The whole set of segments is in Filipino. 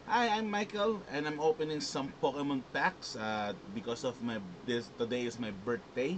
Hi, I'm Michael, and I'm opening some Pokemon packs because of today is my birthday.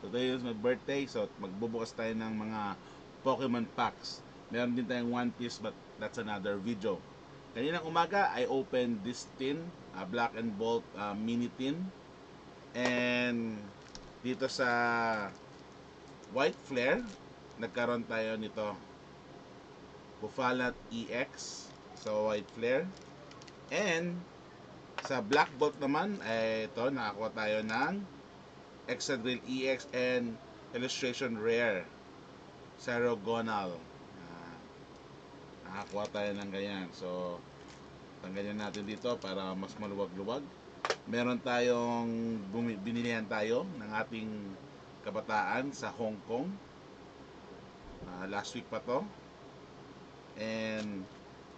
Today is my birthday, so magbubukas tayo ng mga Pokemon packs. Meron din tayong One Piece, but that's another video. Kaninang umaga, I opened this tin, Black and Bolt mini tin. And dito sa White Flare, nagkaroon tayo nito, Bufalat EX, so White Flare. And sa Black Bolt naman, ito, nakakuha tayo ng Excadrill EX and Illustration Rare, Cerogonal. Nakakuha tayo ng ganyan. So, tanggalin natin dito para mas maluwag-luwag. Meron tayong binilihan tayo ng ating kabataan sa Hong Kong. Last week pa to. And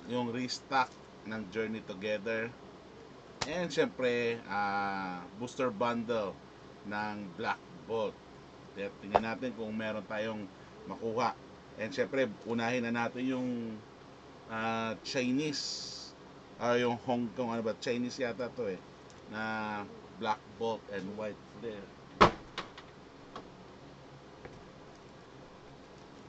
yung restock ng Journey Together. And syempre, booster bundle ng Black Bolt. Tingnan natin kung meron tayong makuha. And syempre, unahin na natin yung Chinese. Yung Hong Kong, ano ba? Chinese yata to na Black Bolt and White Flare.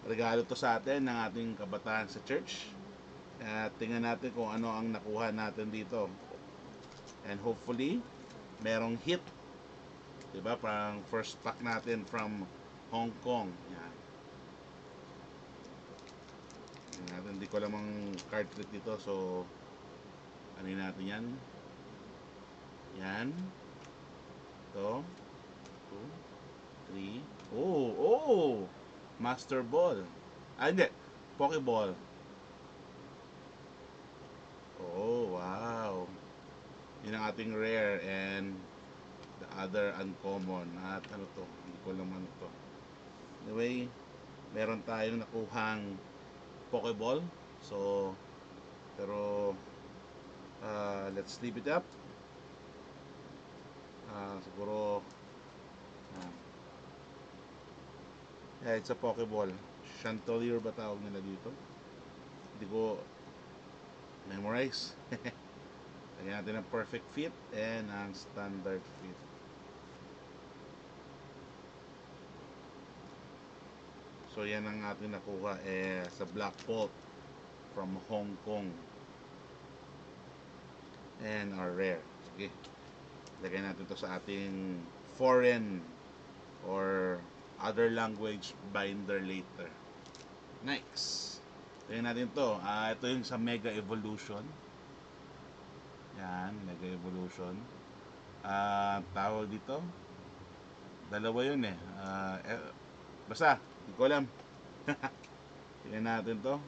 Regalo to sa atin ng ating kabataan sa church. Tingnan natin kung ano ang nakuha natin dito. And hopefully, merong hit. Diba? Parang first pack natin from Hong Kong. Yan. Natin, hindi ko lamang card trick dito. So, ano natin yan? Yan. Ito. 2, 3. Oh! Master Ball. Hindi. Pokeball. Oh, wow. Yun ang ating rare and the other uncommon. At ano to? Hindi ko lang ano to. Anyway, meron tayong nakuhang Pokeball. So, pero let's leave it up. Siguro yeah, it's a Pokeball. Chandelure ba tawag nila dito? Hindi ko memorize. Lagyan natin ang perfect fit and ang standard fit. So yan ang ating nakuha sa Black Bolt from Hong Kong. And our rare. Sige. Lagyan natin to sa ating foreign or other language binder later. Next. Tingnan natin to. Ito yung sa Mega Evolution. Yan, Mega Evolution. Tawag dito. Dalawa yun basta, hindi ko alam. Tingnan natin to.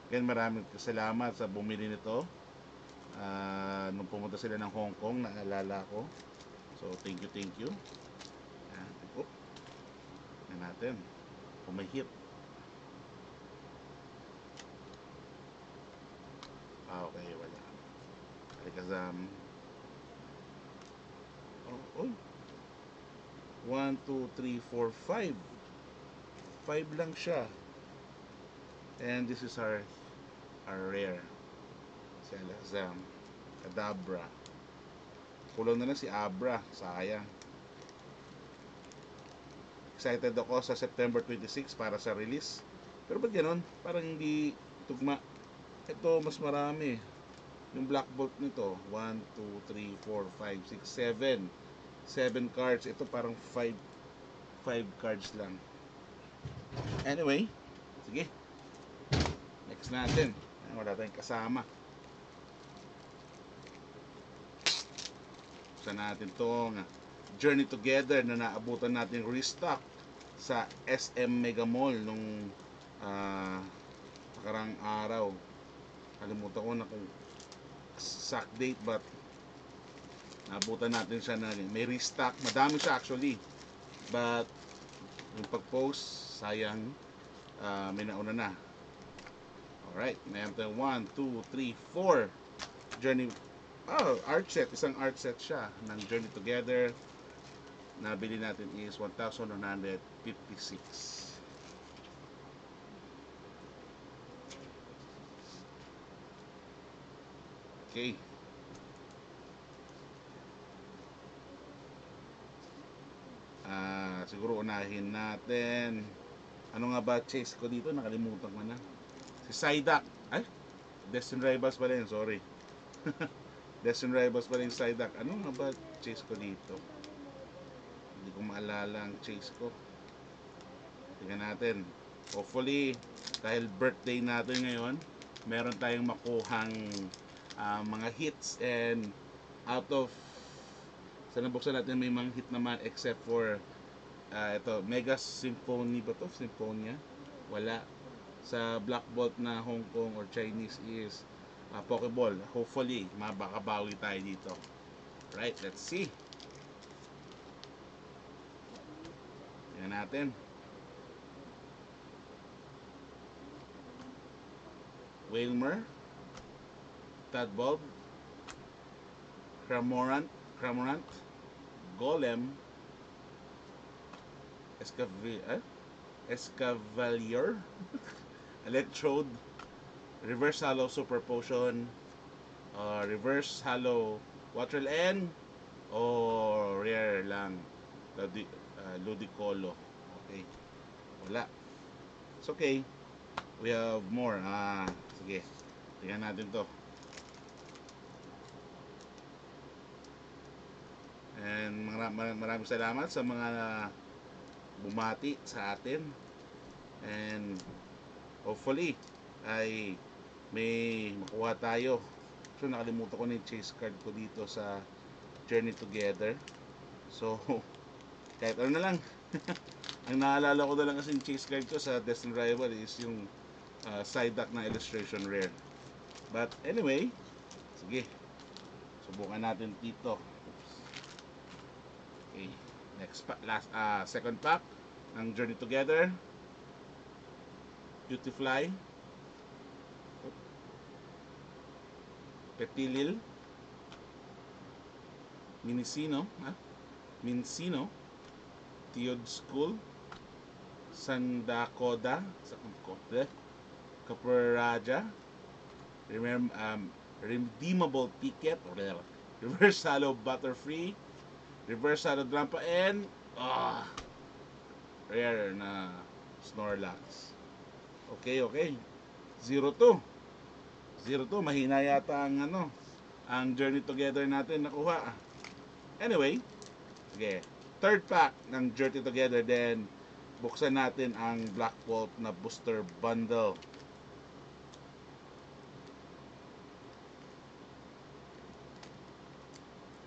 Again, maraming salamat sa bumili nito. Nung pumunta sila ng Hong Kong, naalala ko. So, thank you. Tingnan natin kung may hit. Okay, wala. Alikazam. Oh. 1, 2, 3, 4, 5. 5 lang siya. And this is our rare. Si Alakazam. Kadabra. Kulang na lang si Abra. Sayang. Excited ako sa September 26 para sa release. Pero ba't ganun? Parang hindi tugma. Ito mas marami. Yung Black Bolt nito, 1, 2, 3, 4, 5, 6, 7. 7 cards. Ito parang 5 cards lang. Anyway, sige. Next natin. Wala tayong kasama. Buksan natin itong Journey Together na naabutan natin restock sa SM Mega Mall nung nakarang araw. Kalimutan ko na kung exact date, but naabutan natin siya na may restock. Madami siya actually, but yung pag-post, sayang, may nauna na. Alright, meron tayong 1, 2, 3, 4 Journey. Art set. Isang art set siya ng Journey Together. Nabili natin is 1,156. Okay. Siguro unahin natin. Ano nga ba chase ko dito? Nakalimutan ko na. Si Psyduck. Ay, Destin Rivals pala yun. Sorry. Destin Rivals pala yung Psyduck. Ano nga ba chase ko dito? Hindi ko maalala ang chase ko. Tingnan natin. Hopefully, dahil birthday natin ngayon, meron tayong makuhang mga hits, and out of sa nabuksan natin may mga hit naman except for ito, Mega Symphony ba to? Symphonia? Wala. Sa Black Bolt na Hong Kong or Chinese is Pokeball. Hopefully, mabakabawi tayo dito. Right, let's see. Tingnan natin. Wailmer, Tadbulb, Cramorant, Golem, Escavalier, Electrode, Reverse Hollow Super Potion, Reverse Hollow Waterl N, o rare lang Ludicolo. Okay, wala. It's okay, we have more. Sige, tingnan natin to. And maraming salamat sa mga bumati sa atin, and hopefully ay may makuha tayo. So nakalimutan ko na yung chase card ko dito sa Journey Together, so kahit ano na lang. Ang naalala ko na lang kasi yung chase card ko sa Destin Rival is yung Psyduck na illustration rare. But anyway, sige, subukan natin dito. Okay, next pack, second pack ng Journey Together. Beautifly, Petilil, Mincino, Tiod School, Sandakoda, Caparaja, Redeemable Ticket, Reverse Hollow Butterfree, Reverse Hollow Drampa, and rare na Snorlax. Okay. 0-2. Mahina yata ang Journey Together natin nakuha. Anyway, okay, third pack ng Journey Together, then buksan natin ang Black Bolt na booster bundle.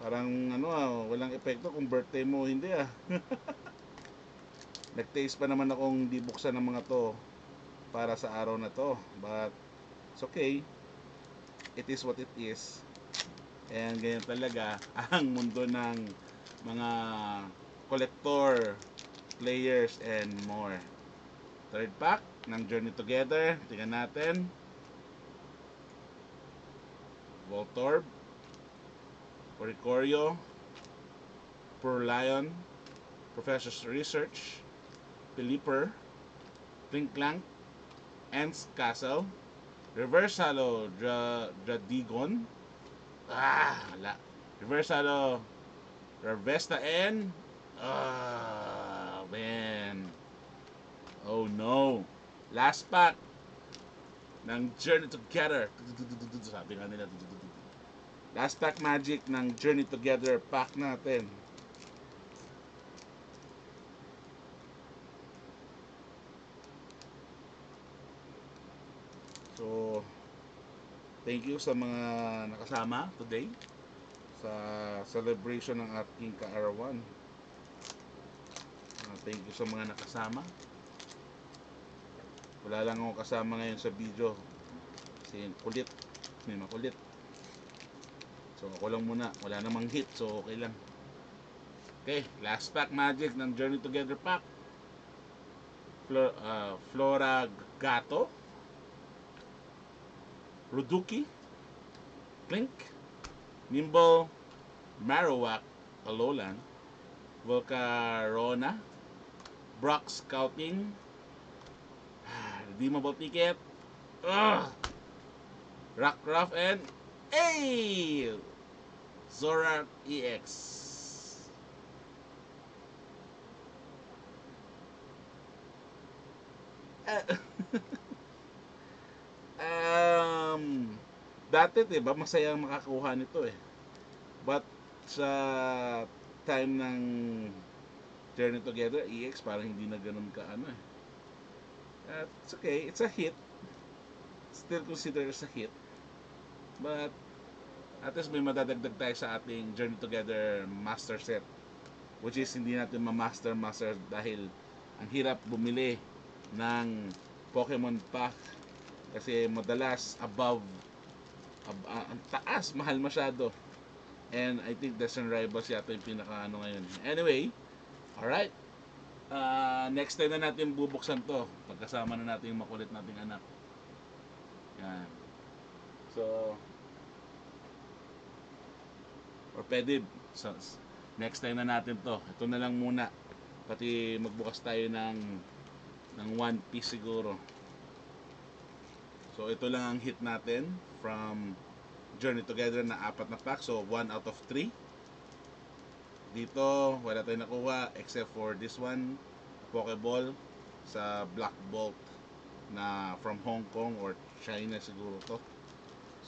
Parang walang epekto kung birthday mo, hindi Nag-taste pa naman akong di buksan ng mga to para sa araw na to, but it's okay. It is what it is. And ganyan talaga ang mundo ng mga collector, players, and more. Third pack ng Journey Together. Tingnan natin. Voltorb, Oricorio, Purlion, Professor's Research, Pelipper, Twinklank, Ants Castle, Reverse Hollow Dradigon, wala. Reverse Hollow Ravesta N, man, oh no. Last pack ng Journey Together. Sabi nga nila, last pack magic ng Journey Together pack natin. So, thank you sa mga nakasama today sa celebration ng ating ka-arawan. Thank you sa mga nakasama. Wala lang ako kasama ngayon sa video kasi kulit, may makulit. So ako lang muna, wala namang hit, so okay lang. Okay, last pack magic ng Journey Together pack. Flora Gato, Ruduki, Klink, Nimble, Marowak, Alolan, Volcarona, Brock Scouting, Redeemable Ticket, Rockruff, and Hey! Zorak EX. Eh, um, dati, diba, masaya ang makakuha nito eh. But, sa time ng Journey Together, EX, parang hindi na ganun ka ano eh. It's okay, it's a hit. Still considered as a hit. But, at least may madadagdag tayo sa ating Journey Together master set. Which is, hindi natin ma-master dahil ang hirap bumili ng Pokemon Pack. Kasi madalas above, ang taas, mahal masyado. And I think Desert Rivals yata yung pinaka ano ngayon. Anyway, alright. Next time na natin bubuksan to. Pagkasama na natin yung makulit nating anak. Yan. So, or pwede, next time na natin to. Ito na lang muna. Pati magbukas tayo ng One Piece siguro. So, ito lang ang hit natin from Journey Together na 4 na pack. So, 1 out of 3. Dito, wala tayong nakuha except for this one, Pokeball sa Black Bolt na from Hong Kong or China siguro to.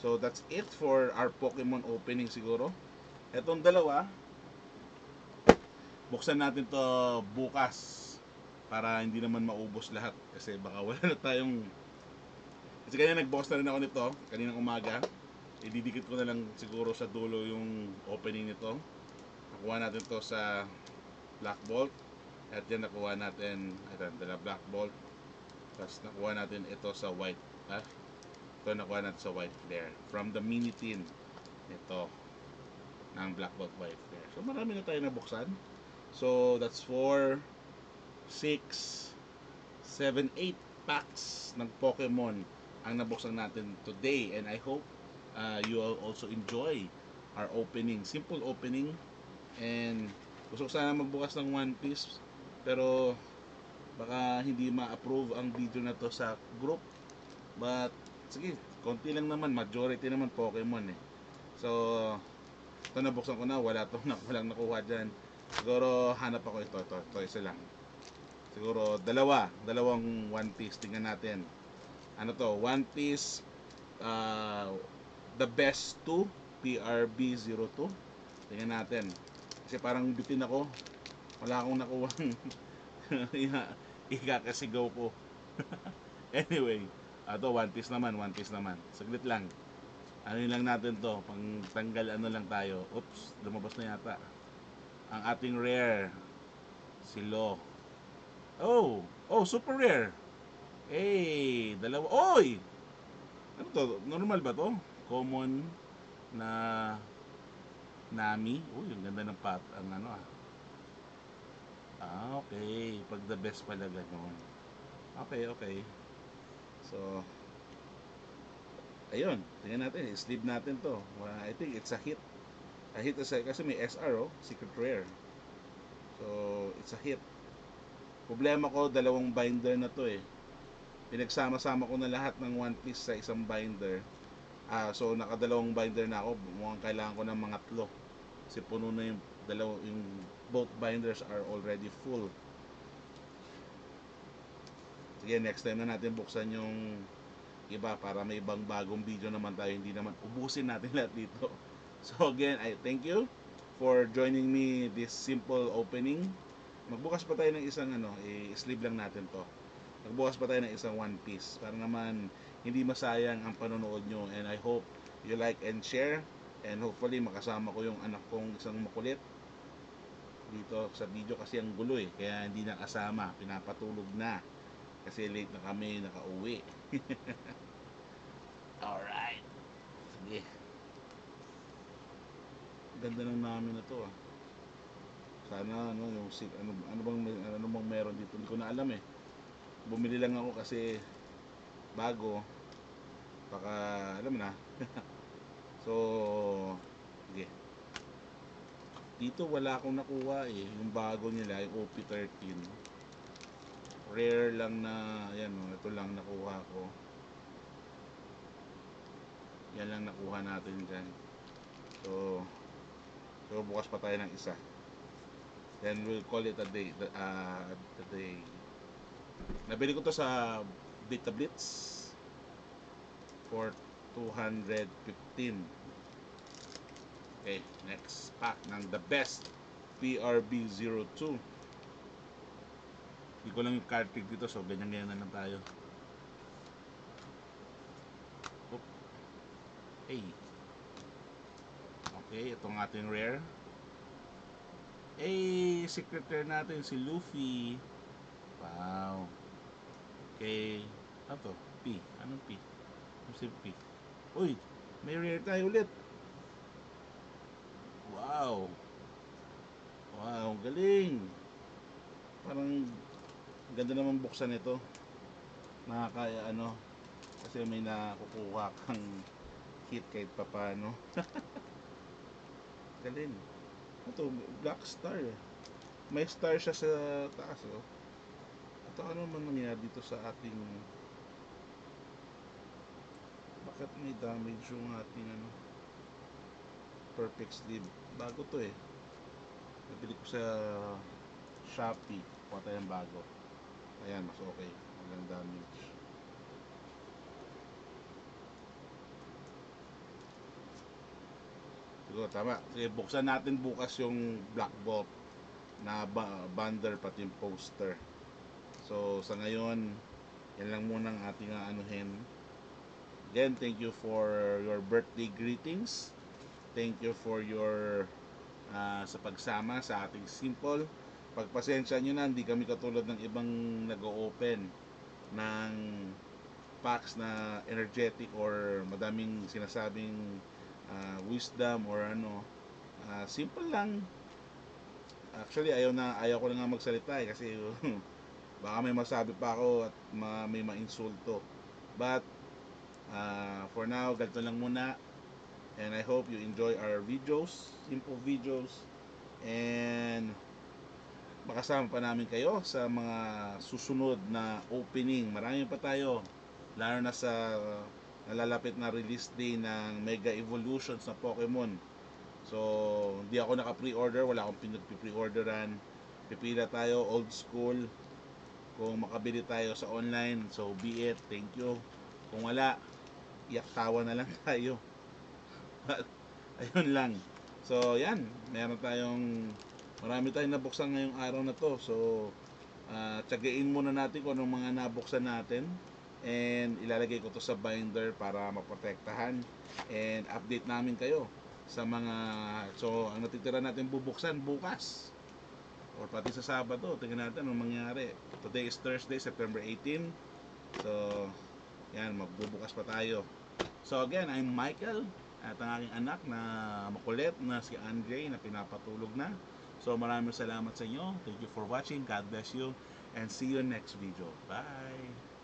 So, that's it for our Pokemon opening siguro. Etong dalawa, buksan natin to bukas para hindi naman maubos lahat kasi baka wala na tayong. Kasi kanina nagbukas na rin ako nito kaninang umaga. Ididikit ko na lang siguro sa dulo yung opening nito. Nakuha natin to sa Black Bolt. At yan nakuha natin, ito, dala Black Bolt. Tapos nakuha natin ito sa white. Ito nakuha natin sa white flare. From the mini tin. Ito. Ng Black Bolt white flare. So marami na tayo nabuksan. So that's 4, 6, 7, 8 packs ng Pokemon ang nabuksan natin today. And I hope you will also enjoy our opening. Simple opening. And gusto ko sana magbukas ng One Piece. Pero baka hindi ma-approve ang video na to sa group. But sige, konti lang naman. Majority naman Pokemon eh. So ito nabuksan ko na. Walang nakuha dyan. Siguro hanap ako ito isa lang. Siguro dalawang One Piece. Tingnan natin. Ano to? One Piece The Best 2 PRB02. Tingnan natin. Kasi parang bitin ako. Wala akong nakuha. Ikakasigaw ko. Anyway, ito One Piece naman. Saglit lang. Ano lang natin to? Pang tanggal ano lang tayo. Oops, lumabas na yata. Ang ating rare. Si Lo. Oh, super rare. Dalawa. Oy! Ano to? Normal ba to? Common na Nami. Uy, ang ganda ng ang ano ah. Okay. Pag the best pala ganun. Okay. So, ayun. Tingnan natin. Sleeve natin to. I think it's a hit. A hit kasi may SR Secret Rare. So, it's a hit. Problema ko, dalawang binder na to eh. Pinagsama-sama ko na lahat ng One Piece sa isang binder. So nakadalawang binder na ako. Mukhang kailangan ko ng mga 3. Kasi puno na yung both binders are already full. Sige, next time na natin buksan yung iba para may ibang bagong video naman tayo. Hindi naman ubusin natin lahat dito. So again, I thank you for joining me this simple opening. Magbukas pa tayo ng isang i-sleeve lang natin to. Magbukas pa tayo ng isang One Piece para naman hindi masayang ang panonood nyo. And I hope you like and share. And hopefully makasama ko yung anak kong isang makulit dito sa video kasi ang gulo eh. Kaya hindi nakasama. Pinapatulog na. Kasi late na kami nakauwi. Alright. Sige. Ganda ng namin na to ah. Sana yung ano bang meron dito. Hindi ko na alam eh. Bumili lang ako kasi bago. Baka alam mo na. So, sige. Dito wala akong nakuha eh. Yung bago nila, yung OP13. Rare lang na, ito lang nakuha ko. Yan lang nakuha natin dyan. So bukas pa tayo ng isa. Then we'll call it a day. The day. Nabili ko to sa Vita Blitz for 215. Okay, next pack ng the best PRB02. Hindi ko lang yung cartridge dito, so ganyan-ganyan na lang tayo. Oop. Hey. Okay, itong ating rare. Hey, secretary natin si Luffy. Wow. Okay. Ano to? P. Anong P? Ano si P? Uy, may rare tayo ulit. Wow. Wow, galing. Parang ganda naman buksan ito. Nakakaya ano, kasi may nakukuha kang hit kahit papano. Galing. Ito, Black Star. May star siya sa taas, oh. Ito, ano man nangyari dito sa ating... Bakit may damage yung ating ano? Perfect sleeve. Bago to eh. Nabili ko sa Shopee. Kuha tayo ng bago. Ayan, mas okay. Walang damage. Siguro, tama. Sige, buksan natin bukas yung Black Bolt na bundle pati yung poster. So sa ngayon, yan lang muna ang ating anuhin. Again, thank you for your birthday greetings. Thank you for your sa pagsama sa ating simple. Pagpasensya nyo na, hindi kami katulad ng ibang nag-open ng packs na energetic or madaming sinasabing wisdom or ano. Simple lang. Actually, ayaw ko na nga magsalita eh, kasi baka may masabi pa ako at may ma-insulto. But for now, ganito lang muna. And I hope you enjoy our videos, simple videos. And makasama pa namin kayo sa mga susunod na opening. Marami pa tayo, lalo na sa nalalapit na release day ng Mega Evolutions na Pokemon. So, hindi ako naka-pre-order, wala akong pinag-pre-orderan. Pipila tayo, old school. Kung makabili tayo sa online, so be it, thank you. Kung wala, iyak tawa na lang tayo. Ayun lang. So, yan, marami tayong nabuksan ngayong araw na to. So, tsagain muna natin kung anong mga nabuksan natin. And ilalagay ko to sa binder para maprotektahan. And update namin kayo sa mga, so ang natitira natin bubuksan bukas or pati sa Sabado. Tingnan natin anong mangyari. Today is Thursday, September 18. So yan, magbubukas pa tayo. So again, I'm Michael at ang aking anak na makulit na si Andre na pinapatulog na. So maraming salamat sa inyo. Thank you for watching. God bless you and see you next video. Bye.